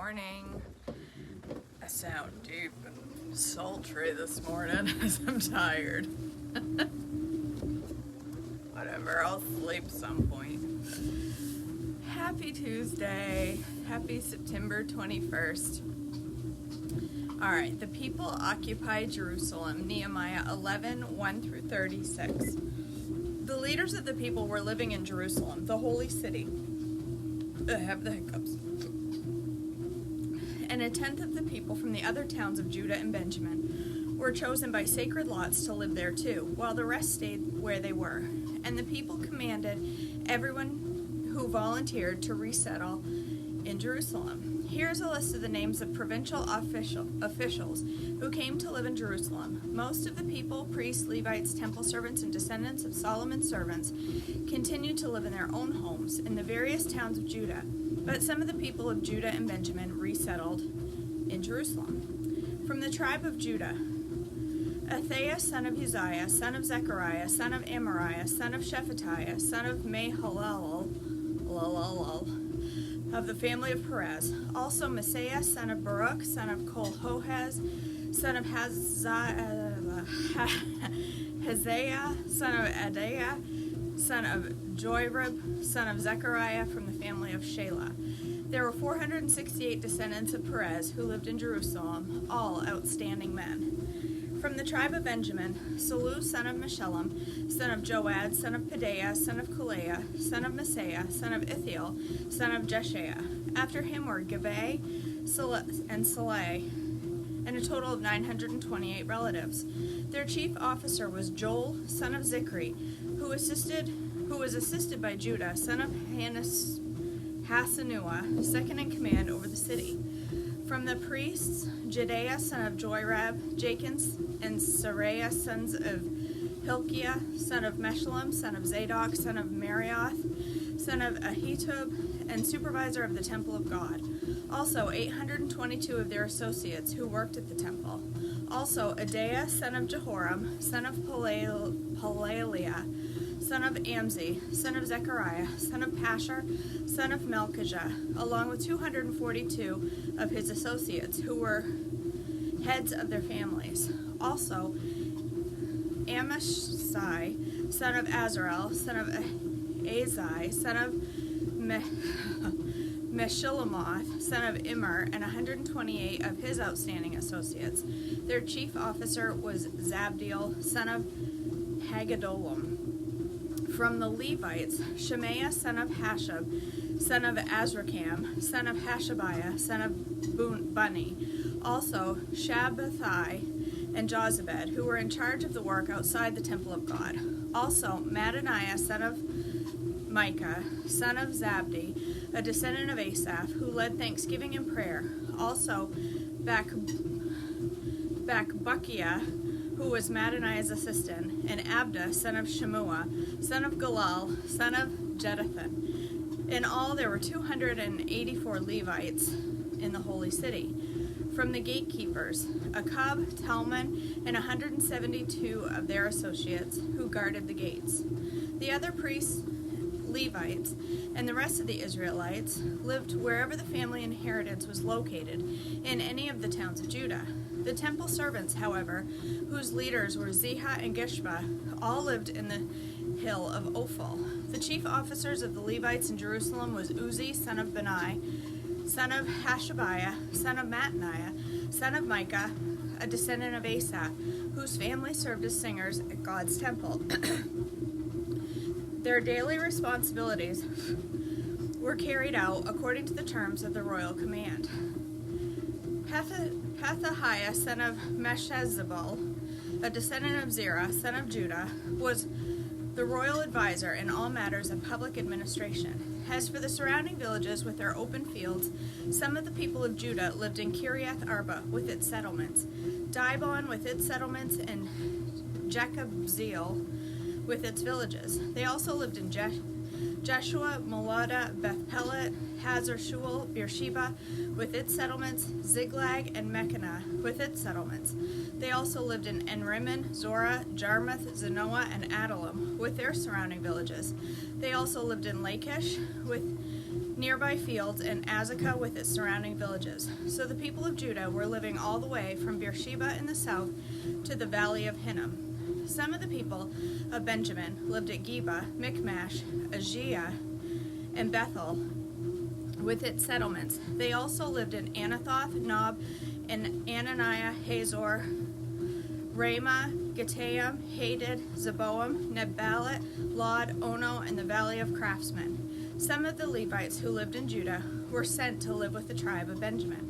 morning. I sound deep and sultry this morning as I'm tired. Whatever, I'll sleep some point. Happy Tuesday. Happy September 21st. Alright, the people occupied Jerusalem, Nehemiah 11, 1 through 36. The leaders of the people were living in Jerusalem, the holy city. I have the hiccups. And a tenth of the people from the other towns of Judah and Benjamin were chosen by sacred lots to live there too, while the rest stayed where they were. And the people commanded everyone who volunteered to resettle in Jerusalem. Here's a list of the names of provincial officials who came to live in Jerusalem. Most of the people, priests, Levites, temple servants, and descendants of Solomon's servants, continued to live in their own homes in the various towns of Judah. But some of the people of Judah and Benjamin resettled in Jerusalem. From the tribe of Judah, Athaiah, son of Uzziah, son of Zechariah, son of Amariah, son of Shephatiah, son of Mahalalel, of the family of Perez. Also Messiah, son of Baruch, son of Kolhohaz, son of Haziah, son of Adaiah, son of Joirib, son of Zechariah, from the family of Shelah. There were 468 descendants of Perez who lived in Jerusalem, all outstanding men. From the tribe of Benjamin, Salu, son of Meshullam, son of Joad, son of Pedaiah, son of Kuleah, son of Messiah, son of Ithiel, son of Jeshiah. After him were Gibeah and Saleh, and a total of 928 relatives. Their chief officer was Joel, son of Zichri, who was assisted by Judah, son of Hasanua, second in command over the city. From the priests, Jedaiah, son of Joirab, Jachin and Sariah, sons of Hilkiah, son of Meshullam, son of Zadok, son of Marioth, son of Ahitub, and supervisor of the temple of God. Also 822 of their associates who worked at the temple. Also Adaiah, son of Jehoram, son of Palaliah, son of Amzi, son of Zechariah, son of Pashur, son of Malchijah, along with 242 of his associates, who were heads of their families. Also Amashsai, son of Azarel, son of Azai, son of Meshillemoth, son of Immer, and 128 of his outstanding associates. Their chief officer was Zabdiel, son of Haggedolim. From the Levites, Shemaiah, son of Hashab, son of Azrikam, son of Hashabiah, son of Bunni. Also Shabbathai and Jozabed, who were in charge of the work outside the temple of God. Also Mattaniah, son of Micah, son of Zabdi, a descendant of Asaph, who led thanksgiving and prayer. Also Bakbukiah, who was Mattaniah's assistant, and Abda, son of Shemua, son of Galal, son of Jeduthun. In all, there were 284 Levites in the holy city. From the gatekeepers, Akab, Talmon, and 172 of their associates who guarded the gates. The other priests, Levites, and the rest of the Israelites lived wherever the family inheritance was located in any of the towns of Judah. The temple servants, however, whose leaders were Ziha and Gishba, all lived in the hill of Ophel. The chief officers of the Levites in Jerusalem was Uzzi, son of Bani, son of Hashabiah, son of Mattaniah, son of Micah, a descendant of Asaph, whose family served as singers at God's temple. Their daily responsibilities were carried out according to the terms of the royal command. Pethahiah, son of Meshezabel, a descendant of Zerah, son of Judah, was the royal advisor in all matters of public administration. As for the surrounding villages with their open fields, some of the people of Judah lived in Kiriath Arba with its settlements, Dibon with its settlements, and Jekabzeel with its villages. They also lived in Jeshua, Molada, Beth-Pelet, Hazar-Shual, Beersheba, with its settlements, Ziklag, and Mechannah, with its settlements. They also lived in Enrimmon, Zorah, Jarmuth, Zanoah, and Adullam, with their surrounding villages. They also lived in Lachish, with nearby fields, and Azekah, with its surrounding villages. So the people of Judah were living all the way from Beersheba in the south to the valley of Hinnom. Some of the people of Benjamin lived at Geba, Michmash, Ajiyah, and Bethel, with its settlements. They also lived in Anathoth, Nob, and Ananiah, Hazor, Ramah, Gittaim, Hadid, Zeboam, Nebalat, Lod, Ono, and the valley of craftsmen. Some of the Levites who lived in Judah were sent to live with the tribe of Benjamin.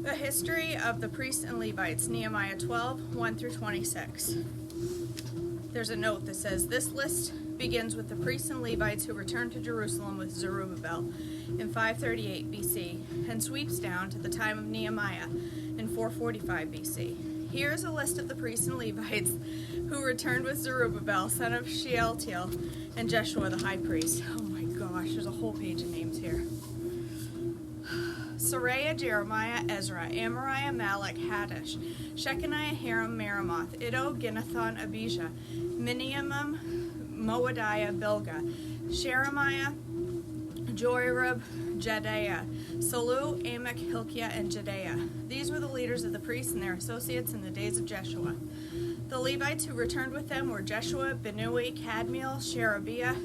The history of the priests and Levites, Nehemiah 12, 1 through 26. There's a note that says, this list begins with the priests and Levites who returned to Jerusalem with Zerubbabel in 538 BC and sweeps down to the time of Nehemiah in 445 BC. Here is a list of the priests and Levites who returned with Zerubbabel, son of Shealtiel, and Jeshua the high priest. Oh my gosh, there's a whole page of names here. Seraiah, Jeremiah, Ezra, Amariah, Malach, Haddish, Shechaniah, Haram, Meremoth, Iddo, Ginnathon, Abijah, Miniamum, Moadiah, Bilgah, Sheremiah, Joarib, Jedaiah, Salu, Amok, Hilkiah, and Jedaiah. These were the leaders of the priests and their associates in the days of Jeshua. The Levites who returned with them were Jeshua, Binnui, Kadmiel, Sherebiah,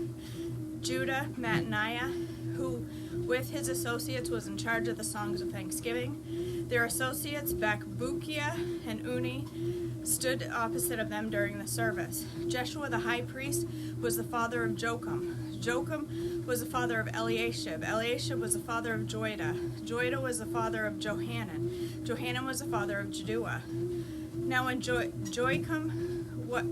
Judah, Mattaniah, who with his associates was in charge of the songs of thanksgiving. Their associates, Bakbukiah and Uni, stood opposite of them during the service. Jeshua the high priest was the father of Jocham. Jocham was the father of Eliashib. Eliashib was the father of Joiada. Joiada was the father of Johanan. Johanan was the father of Jaddua. Now when Joachim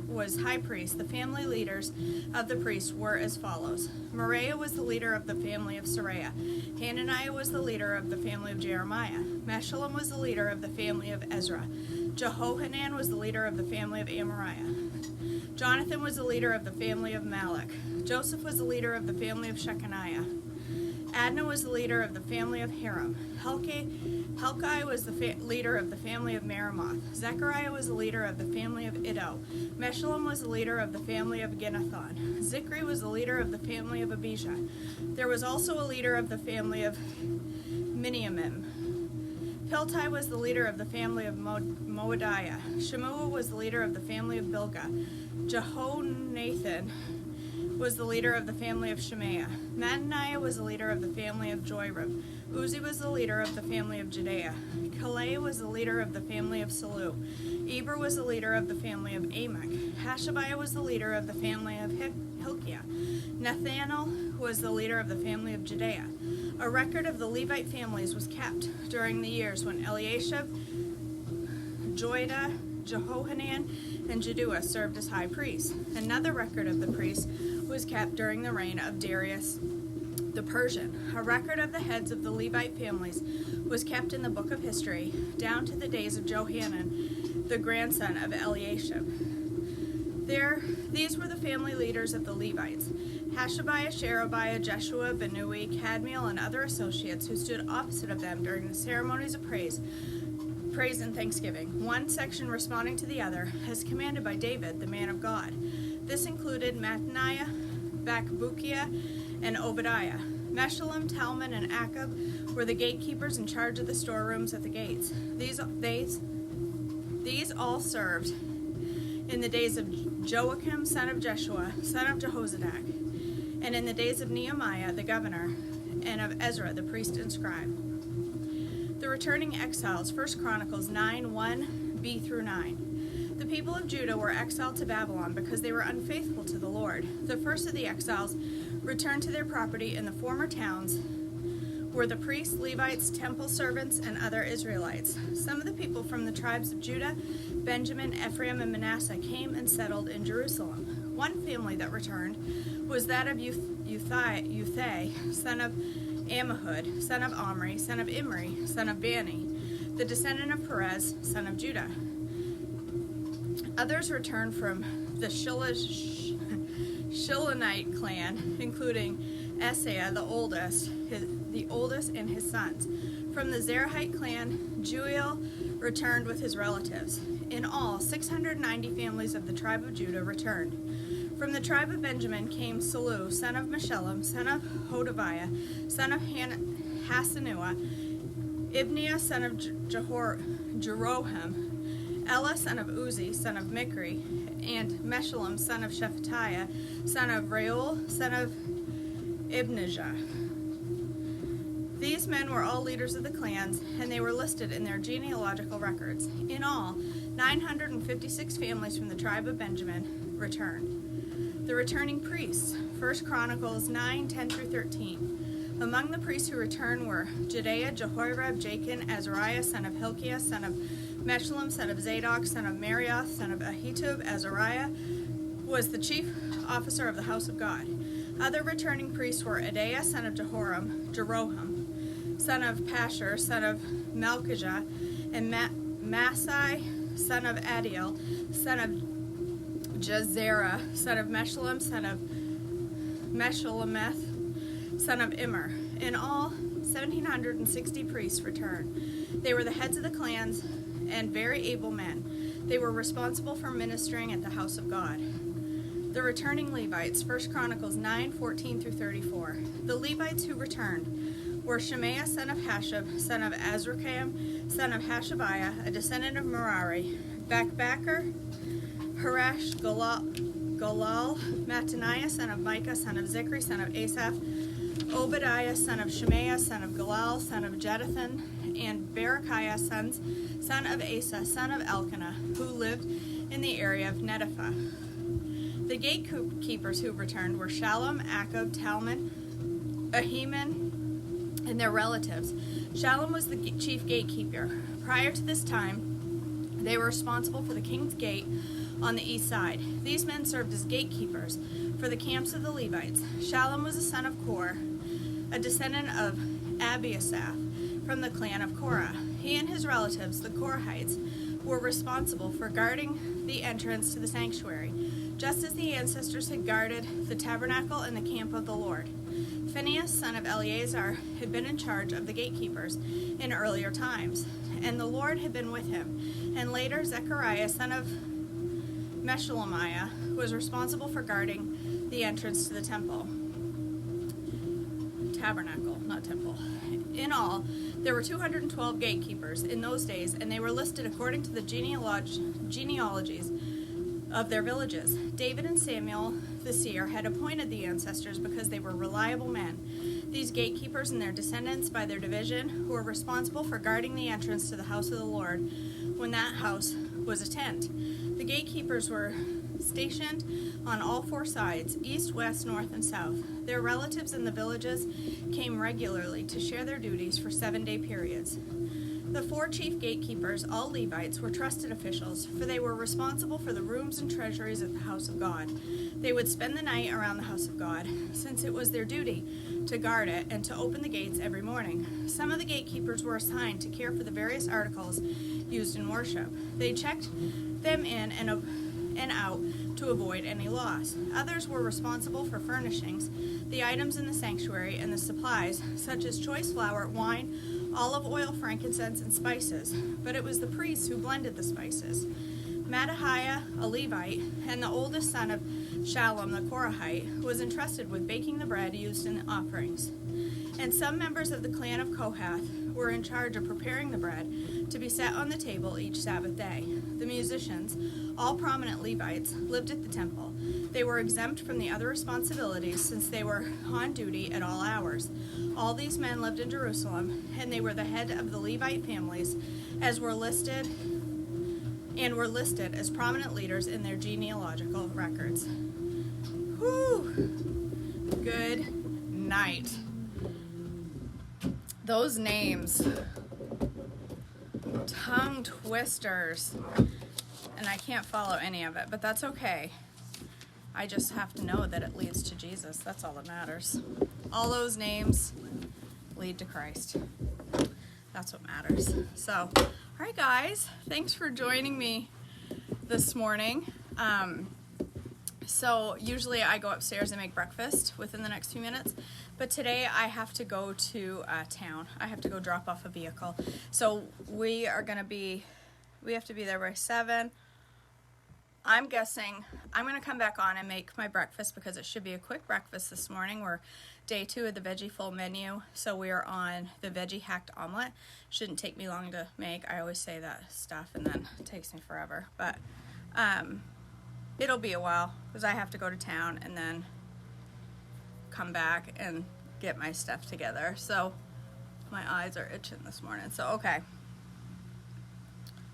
was high priest, the family leaders of the priests were as follows. Moriah was the leader of the family of Seraiah. Hananiah was the leader of the family of Jeremiah. Meshullam was the leader of the family of Ezra. Jehohanan was the leader of the family of Amariah. Jonathan was the leader of the family of Malach. Joseph was the leader of the family of Shechaniah. Adnah was the leader of the family of Haram. Helkai was the leader of the family of Meremoth. Zechariah was the leader of the family of Iddo. Meshullam was the leader of the family of Ginnathon. Zikri was the leader of the family of Abijah. There was also a leader of the family of Miniamim. Piltai was the leader of the family of Moadiah. Shemua was the leader of the family of Bilgah. Jehonathan was the leader of the family of Shemaiah. Mattaniah was the leader of the family of Joarib. Uzi was the leader of the family of Jedaiah. Kaleh was the leader of the family of Salu. Eber was the leader of the family of Amok. Hashabiah was the leader of the family of Hilkiah. Nathanael was the leader of the family of Jedaiah. A record of the Levite families was kept during the years when Eliashib, Joiada, Jehohanan, and Jaddua served as high priests. Another record of the priests was kept during the reign of Darius the Persian. A record of the heads of the Levite families was kept in the book of history down to the days of Johanan, the grandson of Eliashib. These were the family leaders of the Levites: Hashabiah, Sherebiah, Jeshua, Binnui, Kadmiel, and other associates who stood opposite of them during the ceremonies of praise and thanksgiving, one section responding to the other, as commanded by David, the man of God. This included Mattaniah, Bakbukiah, and Obadiah. Meshullam, Talmon, and Akab were the gatekeepers in charge of the storerooms at the gates. These all served in the days of Joachim, son of Jeshua, son of Jehozadak, and in the days of Nehemiah, the governor, and of Ezra, the priest and scribe. The returning exiles, 1 Chronicles 9, 1b through 9. The people of Judah were exiled to Babylon because they were unfaithful to the Lord. The first of the exiles returned to their property in the former towns were the priests, Levites, temple servants, and other Israelites. Some of the people from the tribes of Judah, Benjamin, Ephraim, and Manasseh came and settled in Jerusalem. One family that returned was that of Uthai, son of Ammihud, son of Omri, son of Imri, son of Bani, the descendant of Perez, son of Judah. Shilonite clan, including Asaiah, the oldest and his sons. From the Zerahite clan, Juel returned with his relatives. In all, 690 families of the tribe of Judah returned. From the tribe of Benjamin came Salu, son of Meshullam, son of Hodaviah, son of Hassenuah, Ibniah, son of Jeroham, Ella, son of Uzi, son of Mikri, and Meshullam, son of Shephatiah, son of Reuel, son of Ibnijah. These men were all leaders of the clans, and they were listed in their genealogical records. In all, 956 families from the tribe of Benjamin returned. The returning priests, 1 Chronicles 9:10-13. Among the priests who returned were Jedaiah, Jehoiarib, Jachin, Azariah, son of Hilkiah, son of Meshullam, son of Zadok, son of Marioth, son of Ahitub. Azariah was the chief officer of the house of God. Other returning priests were Adaiah, son of Jeroham, son of Pashur, son of Malchijah, and Masai, son of Adiel, son of Jezerah, son of Meshullam, son of Meshulameth, son of Immer. In all, 1,760 priests returned. They were the heads of the clans and very able men. They were responsible for ministering at the house of God. The returning Levites, 1 Chronicles 9:14-34. The Levites who returned were Shemaiah, son of Hashab, son of Azrikam, son of Hashabiah, a descendant of Merari, Bakbaker, Harash, Galal, Mattaniah, son of Micah, son of Zikri, son of Asaph, Obadiah, son of Shemaiah, son of Galal, son of Jeduthun, and Berechiah, son of Asa, son of Elkanah, who lived in the area of Netopha. The gatekeepers who returned were Shallum, Akab, Talmon, Ahiman, and their relatives. Shallum was the chief gatekeeper. Prior to this time, they were responsible for the king's gate on the east side. These men served as gatekeepers for the camps of the Levites. Shallum was a son of Kor, a descendant of Abiasaph from the clan of Korah. He and his relatives, the Korahites, were responsible for guarding the entrance to the sanctuary, just as the ancestors had guarded the tabernacle and the camp of the Lord. Phinehas, son of Eleazar, had been in charge of the gatekeepers in earlier times, and the Lord had been with him. And later, Zechariah, son of Meshelemiah, was responsible for guarding the entrance to the tabernacle, not temple. In all, there were 212 gatekeepers in those days, and they were listed according to the genealogies of their villages. David and Samuel the seer had appointed the ancestors because they were reliable men. These gatekeepers and their descendants by their division were responsible for guarding the entrance to the house of the Lord when that house was a tent. The gatekeepers were stationed on all four sides, east, west, north, and south. Their relatives in the villages came regularly to share their duties for 7-day periods. The 4 chief gatekeepers, all Levites, were trusted officials, for they were responsible for the rooms and treasuries of the house of God. They would spend the night around the house of God, since it was their duty to guard it and to open the gates every morning. Some of the gatekeepers were assigned to care for the various articles used in worship. They checked them in and out to avoid any loss. Others were responsible for furnishings, the items in the sanctuary, and the supplies, such as choice flour, wine, olive oil, frankincense, and spices. But it was the priests who blended the spices. Mattaniah, a Levite, and the oldest son of Shallum, the Korahite, was entrusted with baking the bread used in the offerings. And some members of the clan of Kohath were in charge of preparing the bread to be set on the table each Sabbath day. The musicians, all prominent Levites, lived at the temple. They were exempt from the other responsibilities since they were on duty at all hours. All these men lived in Jerusalem, and they were the head of the Levite families, as were listed as prominent leaders in their genealogical records. Whew! Good night. Those names, tongue twisters, and I can't follow any of it, but that's okay. I just have to know that it leads to Jesus. That's all that matters. All those names lead to Christ. That's what matters. So, all right, guys, thanks for joining me this morning. So usually I go upstairs and make breakfast within the next few minutes, but today I have to go to town. I have to go drop off a vehicle. So we have to be there by 7. I'm guessing I'm going to come back on and make my breakfast because it should be a quick breakfast this morning. We're day 2 of the veggie full menu, so we are on the veggie hacked omelet. Shouldn't take me long to make. I always say that stuff and then it takes me forever, but it'll be a while because I have to go to town and then come back and get my stuff together. So my eyes are itching this morning. So okay.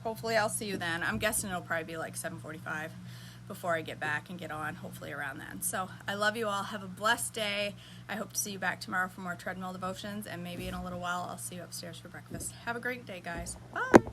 Hopefully I'll see you then. I'm guessing it'll probably be like 7:45 before I get back and get on, hopefully around then. So I love you all. Have a blessed day. I hope to see you back tomorrow for more Treadmill Devotions, and maybe in a little while I'll see you upstairs for breakfast. Have a great day, guys. Bye.